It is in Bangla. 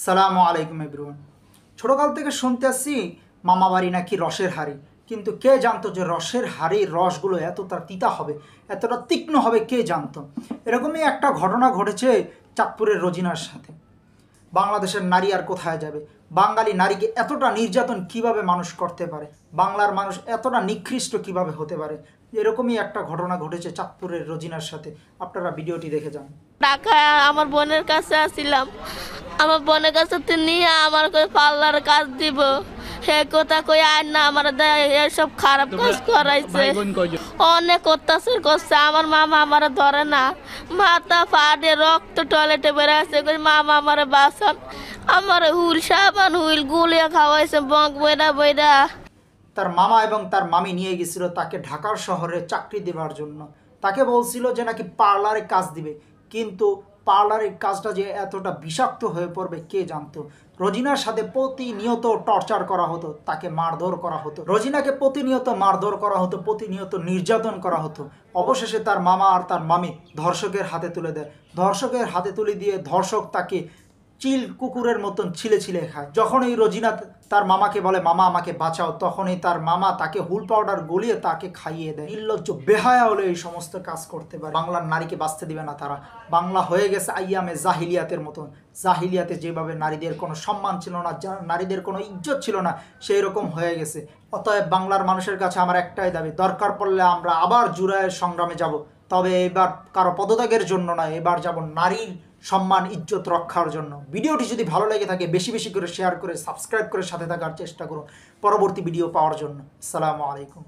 সালামু আলাইকুম এভরিওয়ান। ছোটকাল থেকে শুনতে আসছি মামা বাড়ি নাকি রসের হাড়ি, কিন্তু কে জানতো যে রসের হাড়ির রসগুলো এতটা তিতা হবে, এতটা তীক্ষ্ণ হবে, কে জানতো। এরকমই একটা ঘটনা ঘটেছে চাঁদপুরের রোজিনার সাথে। বাংলাদেশের নারী আর কোথায় যাবে? বাঙালি নারীকে এতটা নির্যাতন কিভাবে মানুষ করতে পারে? বাংলার মানুষ এতটা নিকৃষ্ট কিভাবে হতে পারে? এরকমই একটা ঘটনা ঘটেছে চাঁদপুরের রোজিনার সাথে। আপনারা ভিডিওটি দেখে যান। ঢাকায় আমার বোনের কাছে আসছিলাম, আমার বোনের কাছে নিয়ে আমার পার্লার কাজ দিব, হে কথা কই আর না আমার এসব খারাপ কাজ করাইছে, অনেক অত্যাচার করছে। আমার মামা আমার ধরে না, মাথা ফাটে রক্ত টয়লেটে বেড়ে আসছে, মামা আমার বাসন, আমার হুইল সাবান হুইল গুলিয়া খাওয়াইছে বক বইরা বইরা। তার মামা এবং তার মামি নিয়ে গেছিল তাকে ঢাকার শহরে চাকরি দেওয়ার জন্য। তাকে বলছিল যে নাকি পার্লারে কাজ দিবে, কিন্তু পার্লারের কাজটা যে এতটা বিষাক্ত হয়ে পড়বে কে জানতো। রোজিনার সাথে প্রতিনিয়ত টর্চার করা হতো, তাকে মারধর করা হতো, রোজিনাকে প্রতিনিয়ত মারধর করা হতো, প্রতিনিয়ত নির্যাতন করা হতো। অবশেষে তার মামা আর তার মামি ধর্ষকের হাতে তুলে দেয়। ধর্ষকের হাতে তুলে দিয়ে ধর্ষক তাকে চিল কুকুরের মতন ছিলে ছিলে খায়। যখন এই রোজিনা তার মামাকে বলে মামা আমাকে বাঁচাও, তখনই তার মামা তাকে হুল পাউডার গলিয়ে তাকে খাইয়ে দেয়। নির্লজ্জ বেহায়া হলে এই সমস্ত কাজ করতে পারে। বাংলার নারীকে বাঁচতে দিবে না তারা। বাংলা হয়ে গেছে আইয়ামে জাহিলিয়াতের মতন। জাহিলিয়াতে যেভাবে নারীদের কোনো সম্মান ছিল না, নারীদের কোনো ইজ্জত ছিল না, সেই রকম হয়ে গেছে। অতএব বাংলার মানুষের কাছে আমার একটাই দাবি, দরকার পড়লে আমরা আবার জুড়াইয়ের সংগ্রামে যাব, তবে এবার কারো পদত্যাগের জন্য নয়, এবার যাব নারীর সম্মান ইজ্জত রক্ষার জন্য। ভিডিওটি যদি ভালো লেগে থাকে বেশি বেশি করে শেয়ার করে সাবস্ক্রাইব করে সাথে থাকার চেষ্টা করুন পরবর্তী ভিডিও পাওয়ার জন্য। আসসালামু আলাইকুম।